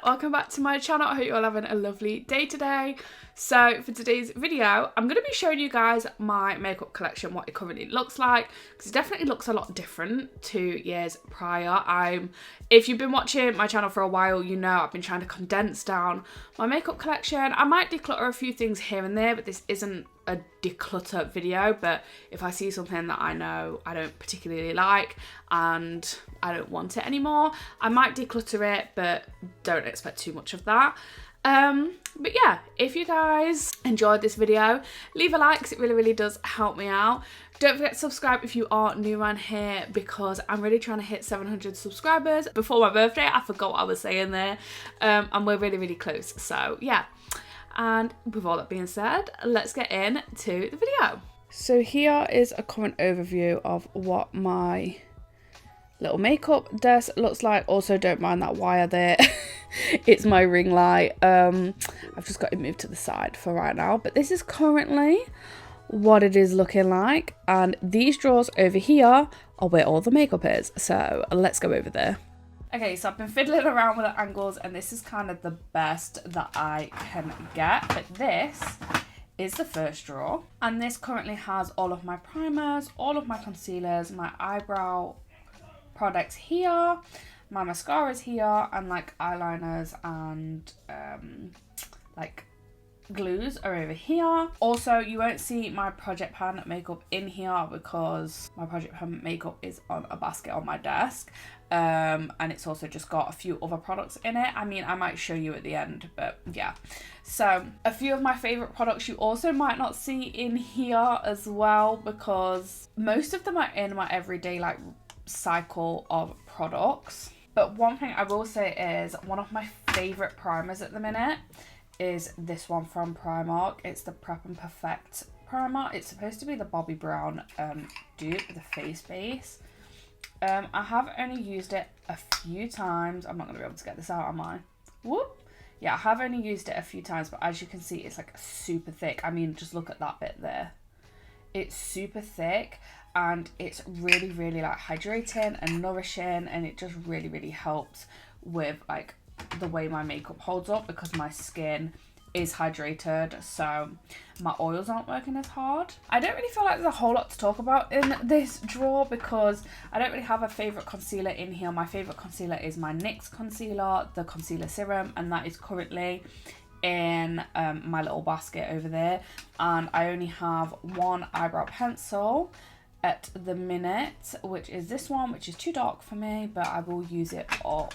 welcome back to my channel. I hope you're all having a lovely day today. So for today's video, I'm going to be showing you guys my makeup collection, what it currently looks like, because it definitely looks a lot different to years prior. If you've been watching my channel for a while, you know I've been trying to condense down my makeup collection. I might declutter a few things here and there, but this isn't a declutter video. But if I see something that I know I don't particularly like and I don't want it anymore, I might declutter it, but don't expect too much of that. But yeah, if you guys enjoyed this video, leave a like because it really does help me out. Don't forget to subscribe if you are new around here, because I'm really trying to hit 700 subscribers before my birthday. I forgot what I was saying there, and we're really close, so yeah. And with all that being said, let's get into the video. So here is a current overview of what my little makeup desk looks like. Also, don't mind that wire there. It's my ring light. I've just got it moved to the side for right now, but this is currently what it is looking like, and these drawers over here are where all the makeup is, so let's go over there. Okay, so I've been fiddling around with the angles, and this is kind of the best that I can get, but this is the first drawer, and this currently has all of my primers, all of my concealers, my eyebrow products here, my mascaras here, and like eyeliners and like glues are over here. Also, you won't see my project pan makeup in here because my project pan makeup is on a basket on my desk, and it's also just got a few other products in it. I mean, I might show you at the end, but yeah. So a few of my favorite products you also might not see in here as well, because most of them are in my everyday like cycle of products. But one thing I will say is one of my favorite primers at the minute is this one from Primark. It's the Prep and Perfect primer. It's supposed to be the Bobbi Brown dupe, the face base. I have only used it a few times. I'm not going to be able to get this out, am I? Whoop. Yeah, I have only used it a few times, but as you can see, it's like super thick. I mean, just look at that bit there. It's super thick, and it's really like hydrating and nourishing, and it just really helps with like the way my makeup holds up, because my skin is hydrated, so my oils aren't working as hard. I don't really feel like there's a whole lot to talk about in this drawer, because I don't really have a favourite concealer in here. My favourite concealer is my NYX concealer, the concealer serum, and that is currently in my little basket over there. And I only have one eyebrow pencil at the minute, which is this one, which is too dark for me, but I will use it up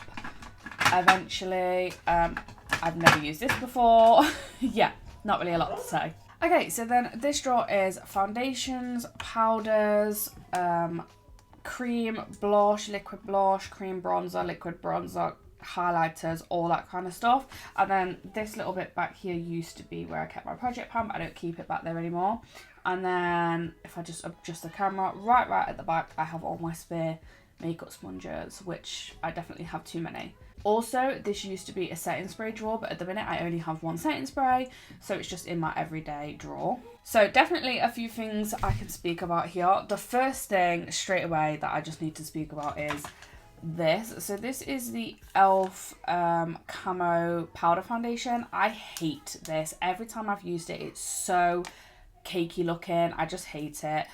eventually. I've never used this before. Yeah, not really a lot to say. Okay, so then this drawer is foundations, powders, cream, blush, liquid blush, cream bronzer, liquid bronzer, highlighters, all that kind of stuff. And then this little bit back here used to be where I kept my project pan, but I don't keep it back there anymore. And then if I just adjust the camera, right at the back, I have all my spare makeup sponges, which I definitely have too many. Also, this used to be a setting spray drawer, but at the minute I only have one setting spray, so it's just in my everyday drawer. So definitely a few things I can speak about here. The first thing straight away that I just need to speak about is this. So this is the e.l.f. Camo Powder Foundation. I hate this. Every time I've used it, it's so cakey looking. I just hate it.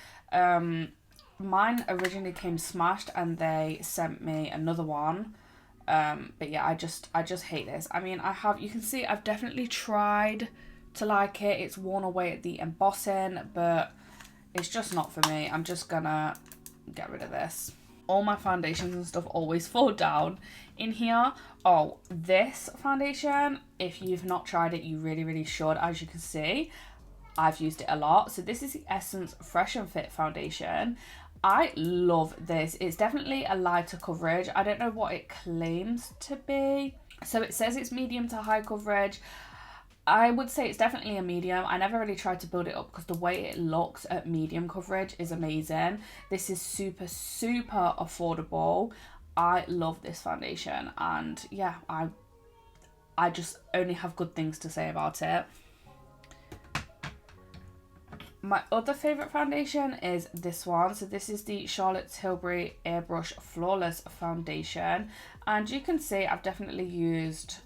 Mine originally came smashed, and they sent me another one. But yeah, I just hate this. I mean, you can see I've definitely tried to like it. It's worn away at the embossing, but it's just not for me. I'm just gonna get rid of this. All my foundations and stuff always fall down in here. Oh, this foundation, if you've not tried it, you really should. As you can see, I've used it a lot. So this is the Essence Fresh and Fit foundation. I love this. It's definitely a lighter coverage. I don't know what it claims to be. So it says it's medium to high coverage. I would say it's definitely a medium. I never really tried to build it up because the way it looks at medium coverage is amazing. This is super affordable. I love this foundation, and yeah, I just only have good things to say about it. My other favourite foundation is this one. So this is the Charlotte Tilbury Airbrush Flawless Foundation. And you can see I've definitely used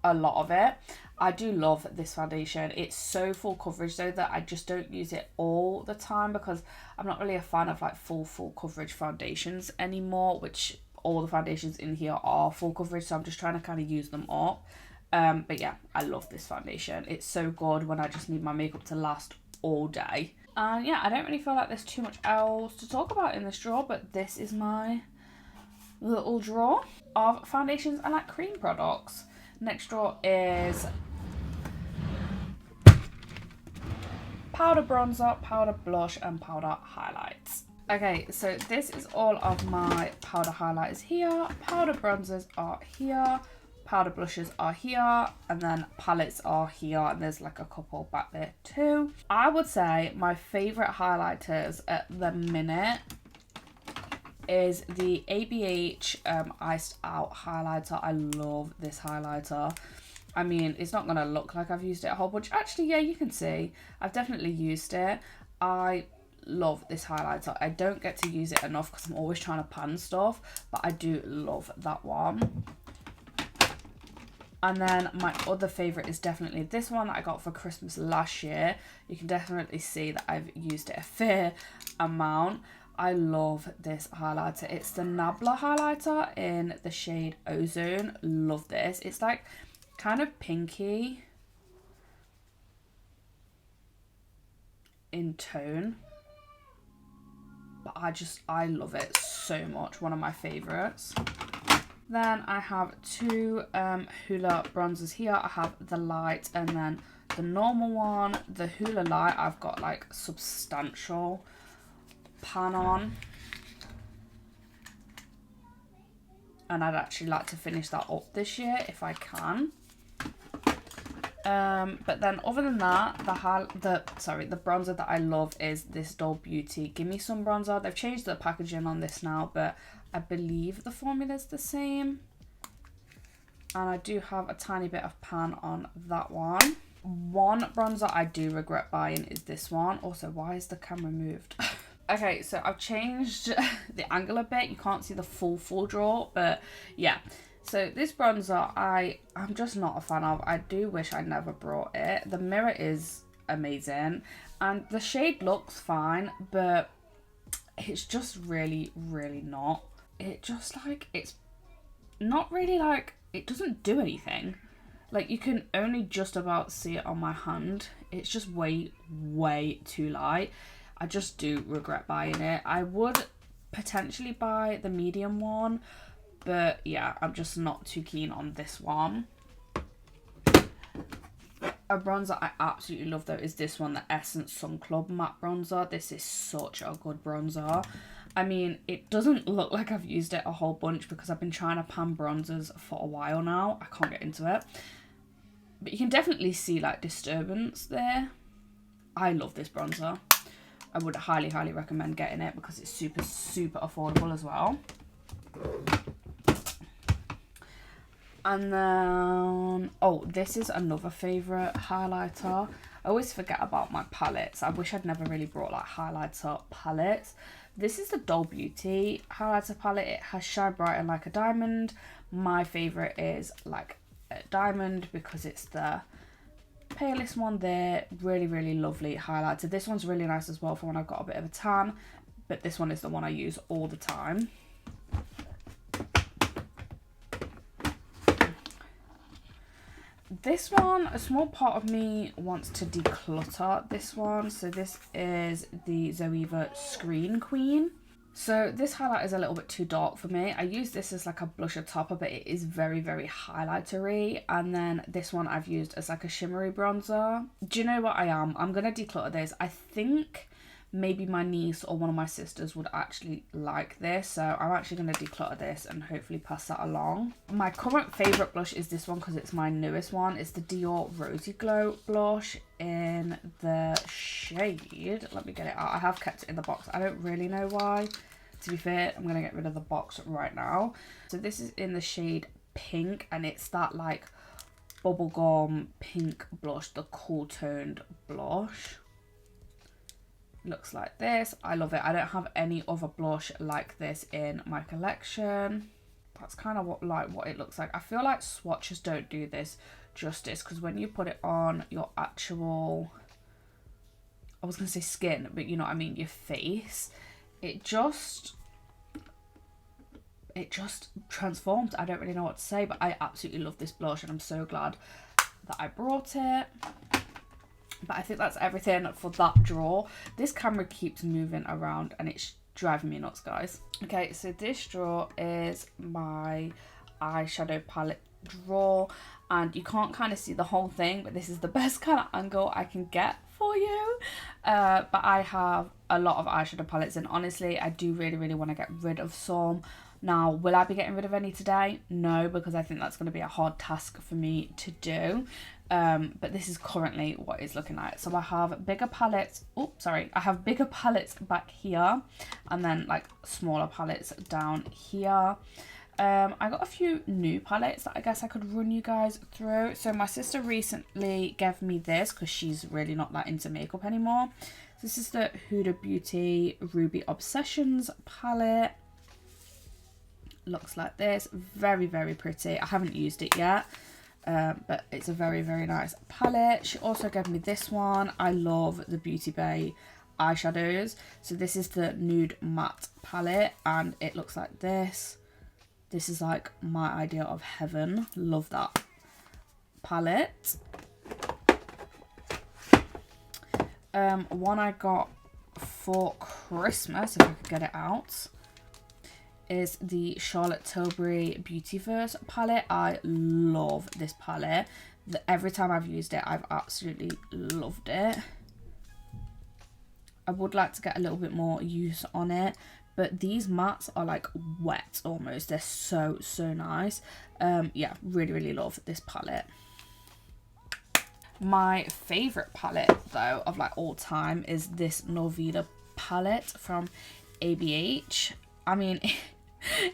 a lot of it. I do love this foundation. It's so full coverage though that I just don't use it all the time, because I'm not really a fan of like full coverage foundations anymore, which all the foundations in here are full coverage, so I'm just trying to kind of use them up. But yeah, I love this foundation. It's so good when I just need my makeup to last all day. And yeah, I don't really feel like there's too much else to talk about in this drawer, but this is my little drawer of foundations and like cream products. Next drawer is powder bronzer, powder blush, and powder highlights. Okay, so this is all of my powder highlighters here, powder bronzers are here, powder blushes are here, and then palettes are here, and there's like a couple back there too. I would say my favourite highlighters at the minute is the ABH Iced Out highlighter. I love this highlighter. I mean, it's not going to look like I've used it a whole bunch. Actually, yeah, you can see. I've definitely used it. I love this highlighter. I don't get to use it enough because I'm always trying to pan stuff, but I do love that one. And then my other favourite is definitely this one that I got for Christmas last year. You can definitely see that I've used it a fair amount. I love this highlighter. It's the Nabla highlighter in the shade Ozone. Love this. It's like kind of pinky in tone, but I love it so much. One of my favorites. Then I have two Hoola bronzers here. I have the light and then the normal one. The Hoola light I've got like substantial pan on, and I'd actually like to finish that up this year if I can. But then other than that, the bronzer that I love is this Doll Beauty Gimme Some bronzer. They've changed the packaging on this now, but I believe the formula is the same. And I do have a tiny bit of pan on that one. One bronzer I do regret buying is this one. Also, why is the camera moved? Okay, so I've changed the angle a bit. You can't see the full drawer, but yeah. So this bronzer, I'm just not a fan of. I do wish I never brought it. The mirror is amazing, and the shade looks fine, but it's just really not. It just like, it's not really like, it doesn't do anything. Like, you can only just about see it on my hand. It's just way too light. I just do regret buying it. I would potentially buy the medium one, but yeah, I'm just not too keen on this one. A bronzer I absolutely love though is this one, the Essence Sun Club matte bronzer. This is such a good bronzer. I mean, it doesn't look like I've used it a whole bunch because I've been trying to pan bronzers for a while now. I can't get into it. But you can definitely see like disturbance there. I love this bronzer. I would highly recommend getting it because it's super affordable as well. And then, oh, this is another favourite highlighter. I always forget about my palettes. I wish I'd never really brought like highlighter palettes. This is the Doll Beauty highlighter palette. It has Shine Brighter Like a Diamond. My favourite is like a diamond because it's the palest one there. Really lovely highlighter. This one's really nice as well for when I've got a bit of a tan, but this one is the one I use all the time. This one, a small part of me wants to declutter this one. So this is the Zoeva Screen Queen. So this highlight is a little bit too dark for me. I use this as like a blusher topper, but it is very highlightery. And then this one I've used as like a shimmery bronzer. Do you know what I'm going to declutter this. I think maybe my niece or one of my sisters would actually like this. So I'm actually going to declutter this and hopefully pass that along. My current favourite blush is this one because it's my newest one. It's the Dior Rosy Glow blush in the shade. Let me get it out. I have kept it in the box. I don't really know why. To be fair, I'm going to get rid of the box right now. So this is in the shade Pink, and it's that like bubblegum pink blush, the cool toned blush. Looks like this. I love it. I don't have any other blush like this in my collection. that's kind of what it looks like. I feel like swatches don't do this justice, because when you put it on your actual, I was gonna say skin, but you know what I mean, your face, it just transforms. I don't really know what to say, but I absolutely love this blush, and I'm so glad that I brought it. But I think that's everything for that drawer. This camera keeps moving around and it's driving me nuts, guys. Okay, so this drawer is my eyeshadow palette drawer, and you can't kind of see the whole thing, but this is the best kind of angle I can get for you. But I have a lot of eyeshadow palettes, and honestly I do really want to get rid of some. Now, will I be getting rid of any today? No, because I think that's going to be a hard task for me to do. But this is currently what it's looking like. So I have bigger palettes. I have bigger palettes back here, and then like smaller palettes down here. I got a few new palettes that I guess I could run you guys through. So my sister recently gave me this because she's really not that into makeup anymore. This is the Huda Beauty Ruby Obsessions palette. Looks like this. Very pretty. I haven't used it yet, but it's a very nice palette. She also gave me this one. I love the Beauty Bay eyeshadows. So this is the Nude Matte palette, and it looks like this. This is like my idea of heaven. Love that palette. One I got for Christmas, if I could get it out, is the Charlotte Tilbury Beautyverse palette. I love this palette. Every time I've used it, I've absolutely loved it. I would like to get a little bit more use on it, but these mattes are like wet almost. They're so nice. Yeah, really love this palette. My favourite palette though of like all time is this Norvina palette from ABH. I mean,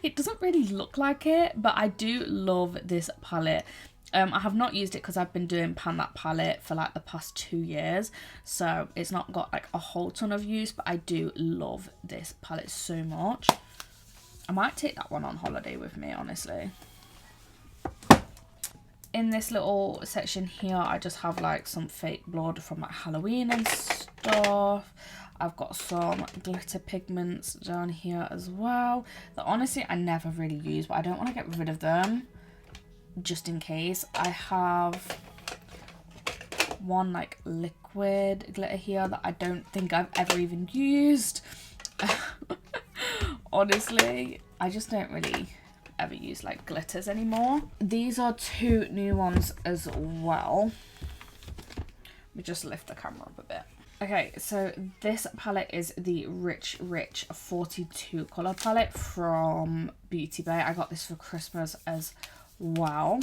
it doesn't really look like it, but I do love this palette. I have not used it because I've been doing Pan That palette for like the past 2 years, so it's not got like a whole ton of use, but I do love this palette so much. I might take that one on holiday with me, honestly. In this little section here, I just have like some fake blood from like Halloween and stuff. I've got some glitter pigments down here as well that honestly I never really use, but I don't want to get rid of them just in case. I have one like liquid glitter here that I don't think I've ever even used. Honestly, I just don't really ever use like glitters anymore. These are 2 new ones as well. Let me just lift the camera up a bit. Okay, so this palette is the Rich 42 colour palette from Beauty Bay. I got this for Christmas as well.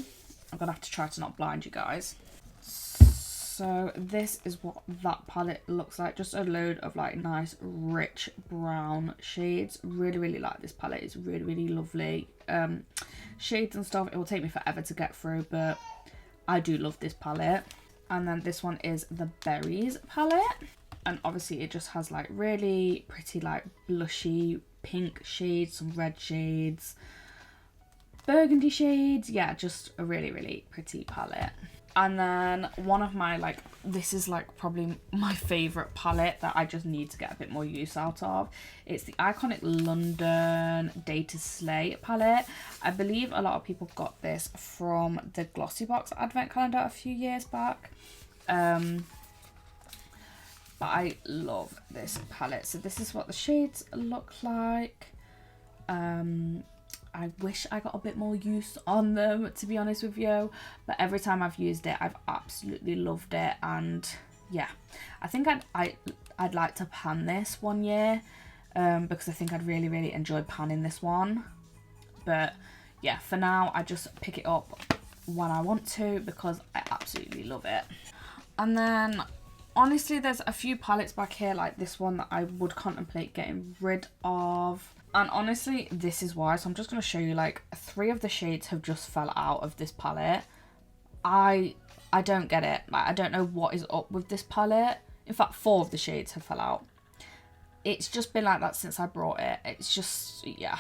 I'm gonna have to try to not blind you guys. So this is what that palette looks like. Just a load of like nice rich brown shades. Really like this palette. It's really lovely. Shades and stuff, it will take me forever to get through, but I do love this palette. And then this one is the Berries palette, and obviously it just has like really pretty like blushy pink shades, some red shades, burgundy shades. Yeah, just a really pretty palette. And then one of my like, this is like probably my favourite palette that I just need to get a bit more use out of. It's the Iconic London Day to Slay palette. I believe a lot of people got this from the Glossybox advent calendar a few years back. But I love this palette. So this is what the shades look like. I wish I got a bit more use on them, to be honest with you, but every time I've used it, I've absolutely loved it. And yeah, I think I'd like to pan this one year, because I think I'd really enjoy panning this one. But yeah, for now, I just pick it up when I want to because I absolutely love it. And then honestly, there's a few palettes back here like this one that I would contemplate getting rid of. And honestly, this is why. So I'm just going to show you like 3 of the shades have just fell out of this palette. I don't get it. Like, I don't know what is up with this palette. In fact, 4 of the shades have fell out. It's just been like that since I brought it. It's just, yeah.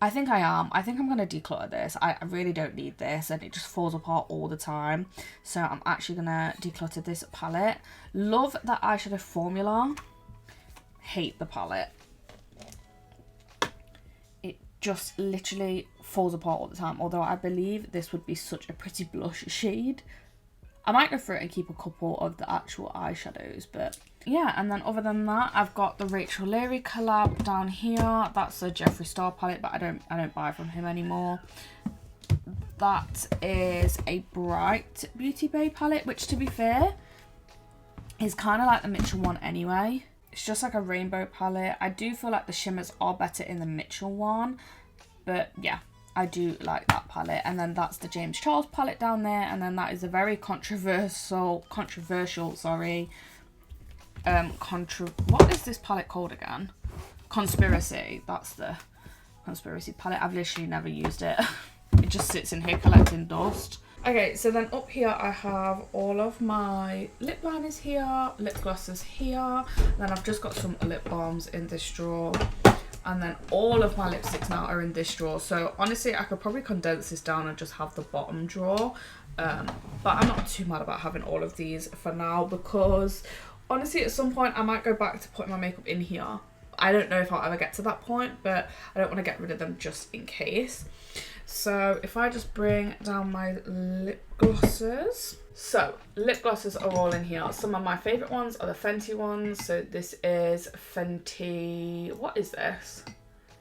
I think I am. I think I'm going to declutter this. I really don't need this and it just falls apart all the time. So I'm actually going to declutter this palette. Love the eyeshadow formula. Hate the palette. It just literally falls apart all the time. Although I believe this would be such a pretty blush shade. I might go through it and keep a couple of the actual eyeshadows, but yeah. And then other than that, I've got the Rachel Leary collab down here. That's a Jeffree Star palette, but I don't buy from him anymore. That is a Bright Beauty Bay palette, which to be fair is kind of like the Mitchell one anyway. It's just like a rainbow palette. I do feel like the shimmers are better in the Mitchell one, but yeah, I do like that palette. And then that's the James Charles palette down there. And then that is a very controversial, what is this palette called again? Conspiracy. That's the Conspiracy palette. I've literally never used it. It just sits in here collecting dust. Okay, so then up here I have all of my lip liners here, lip glosses here. Then I've just got some lip balms in this drawer. And then all of my lipsticks now are in this drawer. So honestly, I could probably condense this down and just have the bottom drawer. But I'm not too mad about having all of these for now, because honestly, at some point I might go back to putting my makeup in here. I don't know if I'll ever get to that point, but I don't want to get rid of them just in case. So if I just bring down my lip glosses. So lip glosses are all in here. Some of my favourite ones are the Fenty ones. So this is Fenty, what is this?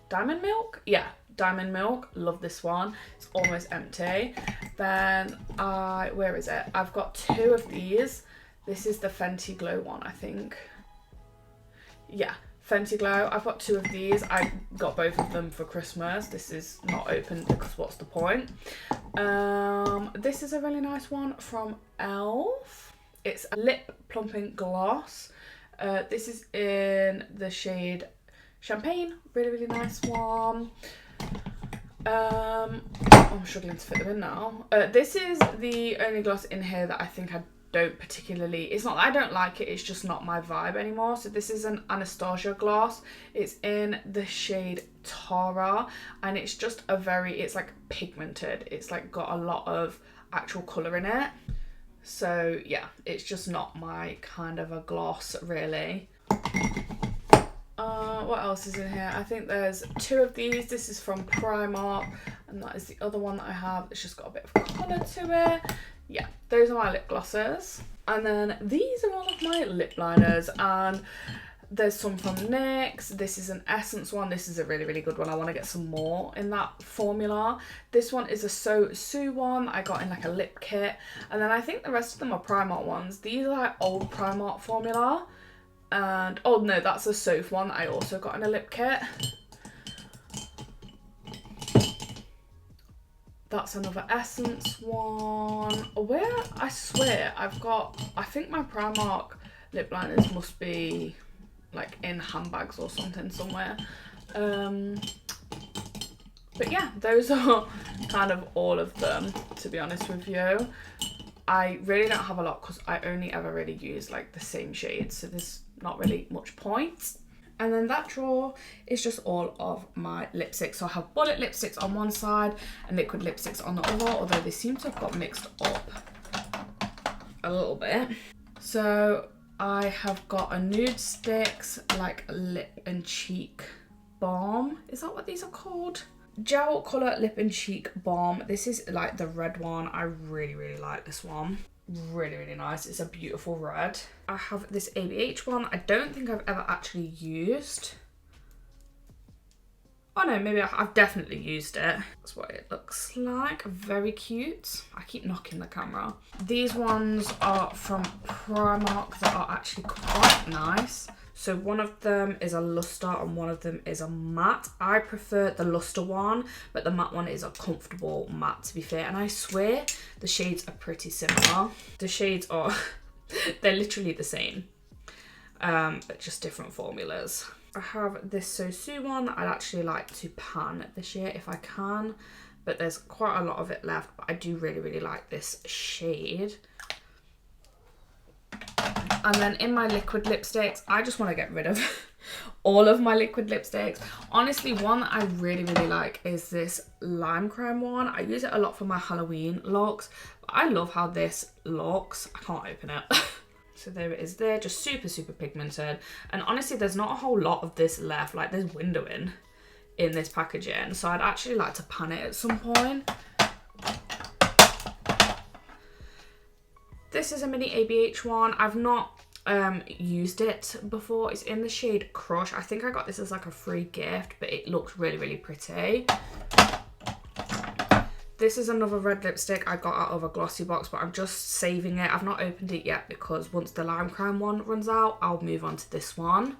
Diamond Milk? Yeah, Diamond Milk. Love this one. It's almost empty. Then where is it? I've got two of these. This is the Fenty Glow one, I think. Yeah, Fenty Glow. I've got two of these. I got both of them for Christmas. This is not open because what's the point? This is a really nice one from Elf. It's a lip plumping gloss. This is in the shade Champagne. Really, really nice one. I'm struggling to fit them in now. This is the only gloss in here that I think I don't particularly, it's not that I don't like it, it's just not my vibe anymore. So this is an Anastasia gloss. It's in the shade Tara, and it's just it's like pigmented. It's like got a lot of actual colour in it. So yeah, it's just not my kind of a gloss really. What else is in here? I think there's two of these. This is from Primark, and that is the other one that I have. It's just got a bit of colour to it. Yeah, those are my lip glosses. And then these are all of my lip liners, and there's some from NYX. This is an Essence one. This is a really, really good one. I want to get some more in that formula. This one is a So Sue one I got in like a lip kit. And then I think the rest of them are Primark ones. These are like old Primark formula. And, oh no, that's a Soph one that I also got in a lip kit. That's another Essence one. Where, I swear, I think my Primark lip liners must be like in handbags or something somewhere. But yeah, those are kind of all of them, to be honest with you. I really don't have a lot because I only ever really use like the same shades, so there's not really much point. And then that drawer is just all of my lipsticks. So I have bullet lipsticks on one side and liquid lipsticks on the other, although they seem to have got mixed up a little bit. So I have got a Nude Sticks like lip and cheek balm. Is that what these are called? Gel Colour Lip and Cheek Balm. This is like the red one. I really, really like this one. Really, really nice. It's a beautiful red. I have this ABH one. I don't think I've ever actually used. Oh no, maybe I've definitely used it. That's what it looks like. Very cute. I keep knocking the camera. These ones are from Primark that are actually quite nice. So one of them is a luster and one of them is a matte. I prefer the luster one, but the matte one is a comfortable matte, to be fair. And I swear the shades are pretty similar. The shades are, they're literally the same, but just different formulas. I have this So Sue one that I'd actually like to pan this year if I can, but there's quite a lot of it left. But I do really, really like this shade. And then in my liquid lipsticks, I just want to get rid of all of my liquid lipsticks. Honestly, one that I really like is this lime crime one. I use it a lot for my Halloween looks, but I love how this looks. I can't open it. So there it is there, just super pigmented. And honestly, there's not a whole lot of this left. Like, there's windowing in this packaging, so I'd actually like to pan it at some point. This is a mini ABH one. I've not used it before. It's in the shade Crush. I think I got this as like a free gift, but it looked really pretty. This is another red lipstick I got out of a glossy box, but I'm just saving it. I've not opened it yet because once the lime crime one runs out, I'll move on to this one.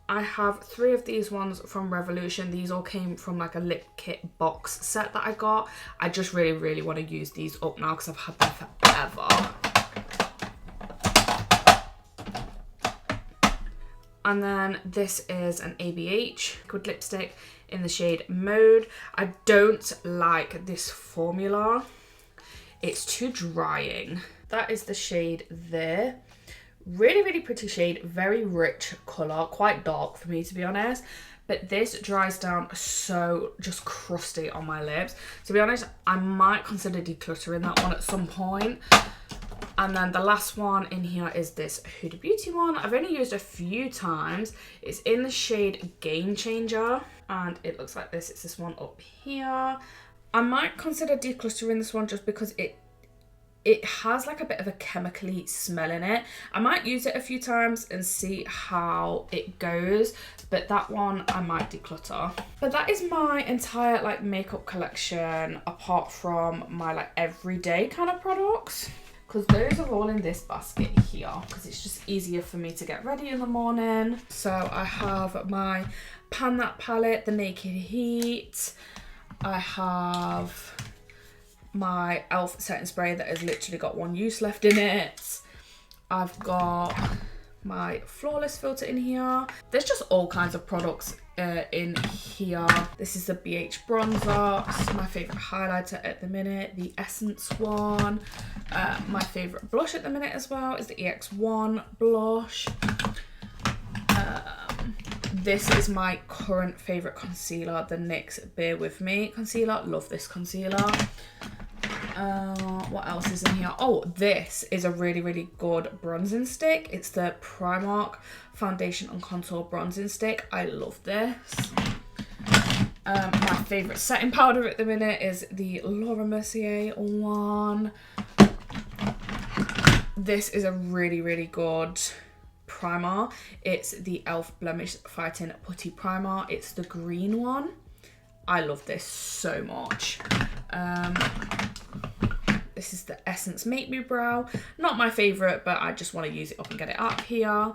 I have 3 of these ones from Revolution. These all came from like a lip kit box set that I got. I just really want to use these up now because I've had them forever. And then this is an ABH liquid lipstick in the shade Mode. I don't like this formula. It's too drying. That is the shade there. Really pretty shade, very rich colour, quite dark for me to be honest, but this dries down so just crusty on my lips. To be honest, I might consider decluttering that one at some point. And then the last one in here is this Huda Beauty one. I've only used a few times. It's in the shade Game Changer and it looks like this. It's this one up here. I might consider decluttering this one just because it has like a bit of a chemically smell in it. I might use it a few times and see how it goes, but that one I might declutter. But that is my entire like makeup collection apart from my like everyday kind of products, because those are all in this basket here because it's just easier for me to get ready in the morning. So I have my Pan That palette, the Naked Heat. I have my e.l.f. setting spray that has literally got one use left in it. I've got my Flawless filter in here. There's just all kinds of products in here. This is the BH bronzer. This is my favourite highlighter at the minute, the Essence one. My favourite blush at the minute as well is the EX1 blush. This is my current favourite concealer, the NYX Bear With Me concealer. Love this concealer. What else is in here? Oh, this is a really good bronzing stick. It's the Primark Foundation and Contour Bronzing Stick. I love this. My favourite setting powder at the minute is the Laura Mercier one. This is a really good primer. It's the e.l.f. Blemish Fighting Putty Primer. It's the green one. I love this so much. This is the Essence Make Me Brow. Not my favourite, but I just want to use it up and get it up here.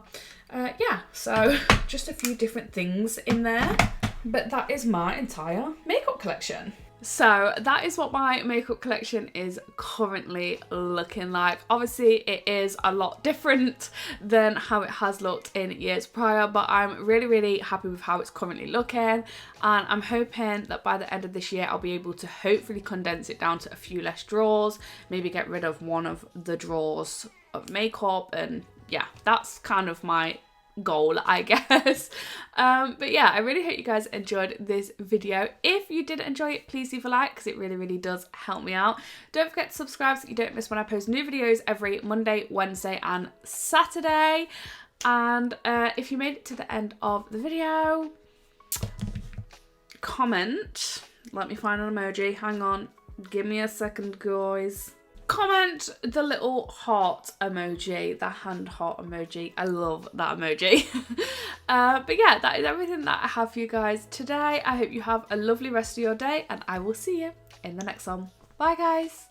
Yeah, so just a few different things in there. But that is my entire makeup collection. So that is what my makeup collection is currently looking like. Obviously it is a lot different than how it has looked in years prior, but I'm really happy with how it's currently looking, and I'm hoping that by the end of this year I'll be able to hopefully condense it down to a few less drawers, maybe get rid of one of the drawers of makeup, and yeah, that's kind of my goal, I guess. But yeah, I really hope you guys enjoyed this video. If you did enjoy it, please leave a like because it really does help me out. Don't forget to subscribe so you don't miss when I post new videos every Monday, Wednesday and Saturday. And if you made it to the end of the video, comment. Let me find an emoji. Hang on, give me a second, guys. Comment the little heart emoji, the hand heart emoji. I love that emoji. But yeah, that is everything that I have for you guys today. I hope you have a lovely rest of your day and I will see you in the next one. Bye guys.